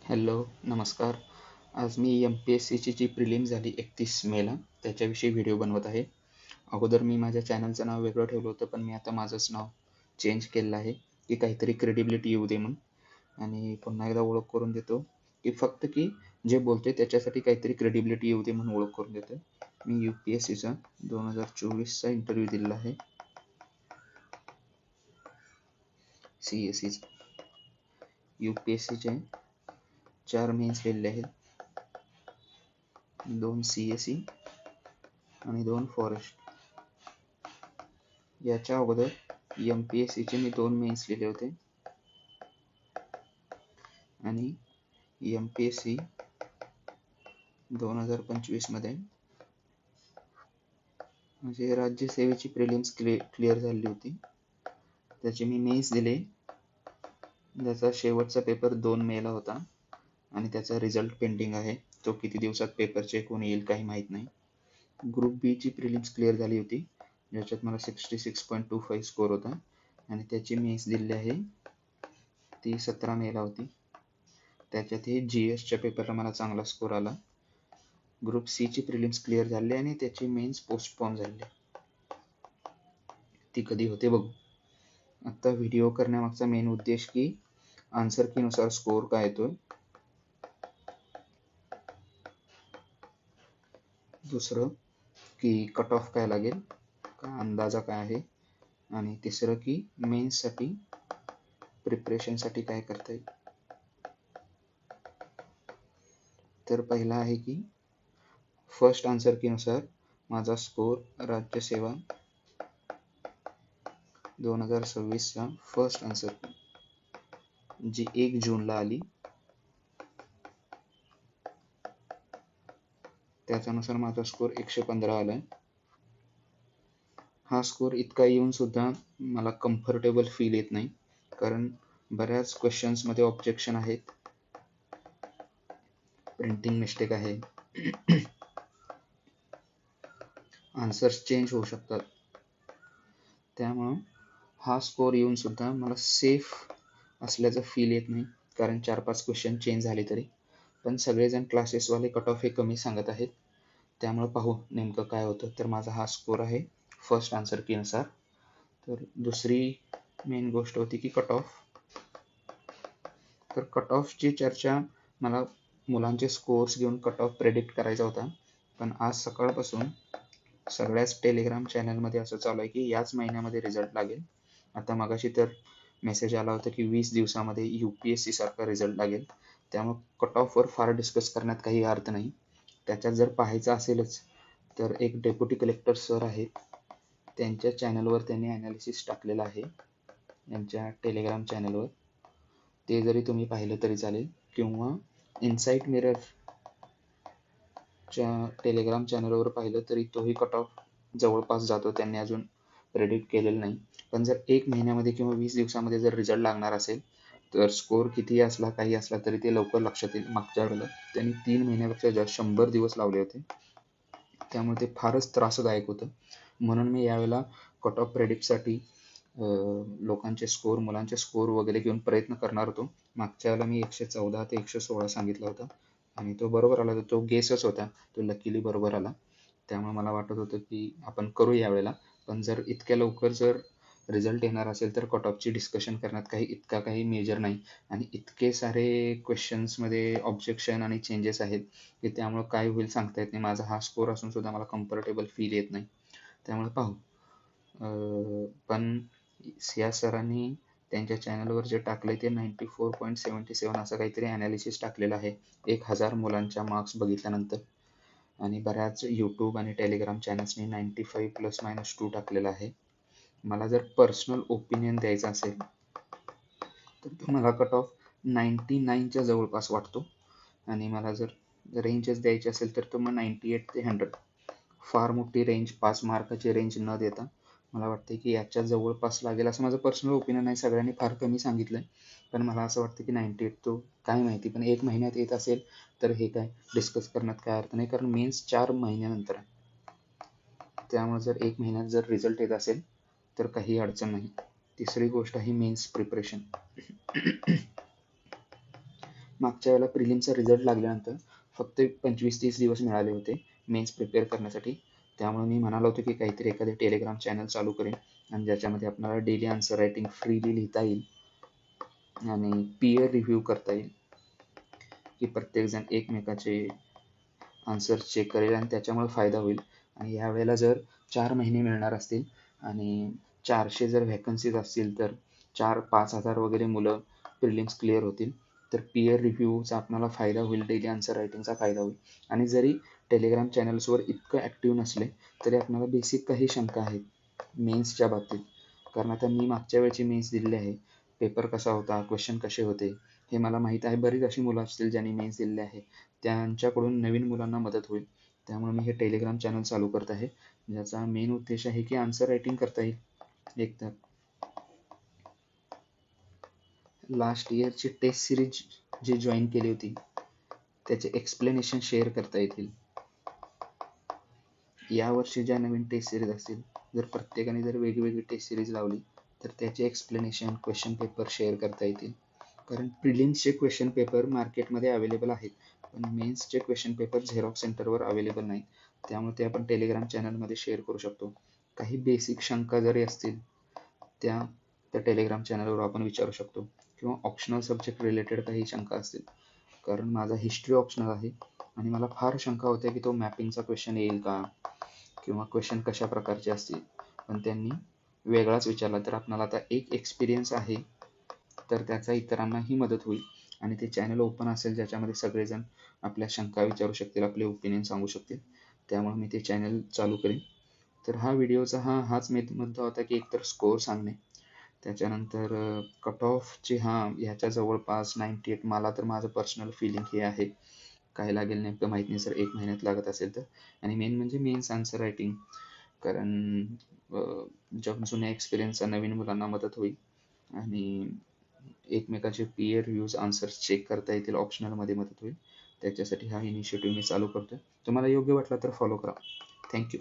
Hello, नमस्कार. आज मी MPSCची जी prelim झाली 31 मेला त्याच्याविषयी व्हिडिओ बनवत आहे. अगोदर मी माझ्या चॅनलचं नाव वेगळं ठेवलं होतं, पण मी आता माझंच नाव चेंज केलेलं आहे की काहीतरी क्रेडिबिलिटी येऊ दे म्हणून. आणि पुन्हा एकदा ओळख करून देतो की फक्त की जे बोलतोय त्याच्यासाठी काहीतरी क्रेडिबिलिटी येऊ दे म्हणून ओळख करून देतोय. मी UPSCचा 2024चा इंटरव्ह्यू दिलेला आहे. CSEचा UPSCचे 4 मेन्स लिहिलेले आहेत, 2 CSE आणि 2 फॉरेस्ट. याच्या अगोदर MPSCचे मी 2 मेन्स लिहिले होते आणि MPSC 2025 मध्ये म्हणजे राज्यसेवेची प्रिलिम्स क्लिअर झाली होती. त्याचे मी मेन्स दिले. त्याचा शेवटचा पेपर 2 मेला होता आणि त्याचा रिझल्ट पेंडिंग आहे. तो किती दिवसात पेपर चेक होऊन येईल काही माहीत नाही. ग्रुप बी ची प्रिलिम्स क्लिअर झाली होती, ज्याच्यात मला 66.25 स्कोर होता आणि त्याची मेन्स दिलेली आहे. ती 17 मेला होती. त्याच्यातही GSच्या पेपरला मला चांगला स्कोर आला. ग्रुप सी ची प्रिलिम्स क्लिअर झाली आणि त्याची मेन्स पोस्टपोन झाली. ती कधी होते बघू. आता व्हिडिओ करण्यामागचा मेन उद्देश की आन्सर की नुसार स्कोर काय येतोय, दुसरं की कट ऑफ काय लागेल, काय अंदाजा काय आहे, आणि तिसरं की मेन्ससाठी प्रिपरेशनसाठी काय करता येईल. तर पहिला आहे की फर्स्ट आन्सर की नुसार माझा स्कोर राज्यसेवा 2026चा फर्स्ट आन्सर की जी 1 जूनला आली, त्याच्यानुसार माझा स्कोर 115 आलाय. हा स्कोर इतका येऊन सुद्धा मला कम्फर्टेबल फील येत नाही, कारण बऱ्याच क्वेश्चन्स मध्ये ऑब्जेक्शन आहेत, प्रिंटिंग मिस्टेक आहे, आन्सर्स चेंज होऊ शकतात. त्यामुळं हा स्कोर येऊन सुद्धा मला सेफ असल्याचं फील येत नाही, कारण 4-5 क्वेश्चन चेंज झाले तरी. पण सगळेजण क्लासेसवाले कट ऑफ हे कमी सांगत आहेत, त्यामुळे पाहू नेमकं काय होतं. तर माझा हा स्कोर आहे फर्स्ट आन्सर की नुसार. तर दुसरी मेन गोष्ट होती की कट ऑफ. तर कट ऑफची चर्चा, मला मुलांचे स्कोर्स घेऊन कट ऑफ प्रेडिक्ट करायचा होता, पण आज सकाळपासून सगळ्याच टेलिग्राम चॅनलमध्ये असं चालू आहे की याच महिन्यामध्ये रिझल्ट लागेल. आता मगाशी तर मेसेज आला होता की 20 दिवसामध्ये UPSC सारखा रिझल्ट लागेल. त्यामुळे कट ऑफवर फार डिस्कस करण्यात काही अर्थ नाही. त्याच्यात जर पाहायचं असेलच तर एक डेप्युटी कलेक्टर सर आहेत, त्यांच्या चॅनलवर त्यांनी ॲनालिसिस टाकलेलं आहे, यांच्या टेलिग्राम चॅनलवर. ते जरी तुम्ही पाहिलं तरी चालेल, किंवा इनसाइट मिररच्या टेलिग्राम चॅनलवर पाहिलं तरी तोही कट ऑफ जवळपास जातो, त्यांनी अजून प्रेडिक्ट केलेलं नाही. पण जर 1 महिन्यामध्ये किंवा 20 दिवसामध्ये जर रिझल्ट लागणार असेल तर स्कोर कितीही असला काही असला तरी ते लवकर लक्षात येईल. मागच्या वेळेला त्यांनी 3 महिन्यापेक्षा जास्त 100 दिवस लावले होते, त्यामुळे ते फारच त्रासदायक होतं. म्हणून मी यावेळेला कट ऑफ प्रेडिक्टसाठी लोकांचे स्कोर, मुलांचे स्कोर वगैरे घेऊन प्रयत्न करणार होतो. मागच्या वेळेला मी 114 ते 116 सांगितला होता आणि तो बरोबर आला. तो गेसच होता, तो लकीली बरोबर आला. त्यामुळे मला वाटत होतं की आपण करू यावेळेला. पण जर इतक्या लवकर जर रिझल्ट येणार असेल तर कट ऑफची डिस्कशन करण्यात काही मेजर नाही, आणि इतके सारे क्वेश्चन्समध्ये ऑब्जेक्शन आणि चेंजेस आहेत की त्यामुळे काय होईल सांगता येत नाही. माझा हा स्कोर असून सुद्धा मला कम्फर्टेबल फील येत नाही, त्यामुळे पाहू. पण या सरांनी त्यांच्या चॅनलवर जे टाकले ते 94.77 असं काहीतरी ॲनालिसिस टाकलेलं आहे 1000 मुलांच्या मार्क्स बघितल्यानंतर. आणि बऱ्याच यूट्यूब आणि टेलिग्राम चॅनल्सनी 95 ± 2 टाकलेलं आहे. मला जर पर्सनल ओपिनियन द्यायचा असेल तर मला कट ऑफ 99च्या जवळपास वाटतो, आणि मला जर रेंजच द्यायची असेल तर तो मग 98 ते 100. फार मोठी रेंज, 5 मार्काची रेंज न देता मला वाटते की याच्या जवळपास लागेल असं माझं पर्सनल ओपिनियन आहे. सगळ्यांनी फार कमी सांगितलं आहे, पण मला असं वाटतं की 98 तो काय माहिती, पण 1 महिन्यात येत असेल तर हे काय डिस्कस करण्यात काय अर्थ नाही, कारण मेन्स 4 महिन्यानंतर आहे. त्यामुळे जर 1 महिन्यात जर रिझल्ट येत असेल तर काही अडचण नाही. तिसरी गोष्ट आहे मेन्स प्रिपरेशन. मागच्या वेळेला प्रिलिमचा रिझल्ट लागल्यानंतर फक्त 25-30 दिवस मिळाले होते मेन्स प्रिपेअर करण्यासाठी. त्यामुळे मी म्हणालो होतो की काहीतरी एखादे टेलिग्राम चॅनल चालू करेन आणि ज्याच्यामध्ये आपल्याला डेली आन्सर रायटिंग फ्रीली लिहिता येईल आणि पीअर रिव्ह्यू करता येईल, की प्रत्येकजण एकमेकाचे आन्सर चेक करेल आणि त्याच्यामुळे फायदा होईल. आणि यावेळेला जर 4 महिने मिळणार असतील आणि 400 जर व्हॅकन्सीज असतील तर 4-5,000 वगैरे मुलं प्रिलिम्स क्लिअर होतील. तर पीअर रिव्ह्यूचा आपल्याला फायदा होईल, डेली आन्सर रायटिंगचा फायदा होईल. आणि जरी टेलिग्राम चॅनल्सवर इतकं ॲक्टिव्ह नसले तरी आपल्याला बेसिक काही शंका आहेत मेन्सच्या बाबतीत. कारण आता मी मागच्या वेळची मेन्स दिलेली आहे, पेपर कसा होता, क्वेश्चन कसे होते हे मला माहीत आहे. बरीच अशी मुलं असतील ज्यांनी मेन्स दिलेले आहे, त्यांच्याकडून नवीन मुलांना मदत होईल. त्यामुळे मी हे टेलिग्राम चॅनल चालू करत आहे, ज्याचा मेन उद्देश आहे की आन्सर रायटिंग करता येईल. एकतर लास्ट इयरची टेस्ट सिरीज जी जॉईन केली होती त्याचे एक्सप्लेनेशन शेअर करता येतील. यावर्षी ज्या नवीन टेस्ट सिरीज असतील, जर प्रत्येकाने जर वेगवेगळी टेस्ट सिरीज लावली तर त्याचे एक्सप्लेनेशन, क्वेश्चन पेपर शेअर करता येतील. कारण प्रिलिम्सचे क्वेश्चन पेपर मार्केटमध्ये अवेलेबल आहेत, पण मेन्सचे क्वेश्चन पेपर झेरॉक्स सेंटरवर अवेलेबल नाहीत. त्यामुळे ते आपण टेलिग्राम चॅनलमध्ये शेअर करू शकतो. काही बेसिक शंका जरी असतील त्या त्या टेलिग्राम चॅनलवर आपण विचारू शकतो, किंवा ऑप्शनल सब्जेक्ट रिलेटेड काही शंका असतील. कारण माझा हिस्ट्री ऑप्शनल आहे आणि मला फार शंका होत्या की तो मॅपिंगचा क्वेश्चन येईल का, किंवा क्वेश्चन कशा प्रकारचे असतील. पण त्यांनी वेगळाच विचारला. तर आपल्याला आता एक एक्सपिरियन्स आहे तर त्याचा इतरांनाही मदत होईल. आणि ते चॅनल ओपन असेल ज्याच्यामध्ये सगळेजण आपल्या शंका विचारू शकतील, आपले ओपिनियन सांगू शकतील. त्यामुळे मी ते चॅनल चालू करेन. तर हा व्हिडिओचा हाच मुद्दा होता की एकतर स्कोअर सांगणे, त्याच्यानंतर कट ऑफचे ह्याच्या जवळपास 98. मला तर माझं पर्सनल फिलिंग हे आहे, काय लागेल नेमकं माहीत नाही सर, 1 महिन्यात लागत असेल तर. आणि मेन म्हणजे मेन्स आन्सर रायटिंग, कारण जुन्या एक्सपिरियन्सचा नवीन मुलांना मदत होईल आणि एकमेकाचे पीअर रिव्ह्यूज आन्सर्स चेक करता येतील, ऑप्शनलमध्ये मदत होईल. त्याच्यासाठी हा इनिशिएटिव्ह मी चालू करतोय. तुम्हाला योग्य वाटला तर फॉलो करा. थँक्यू.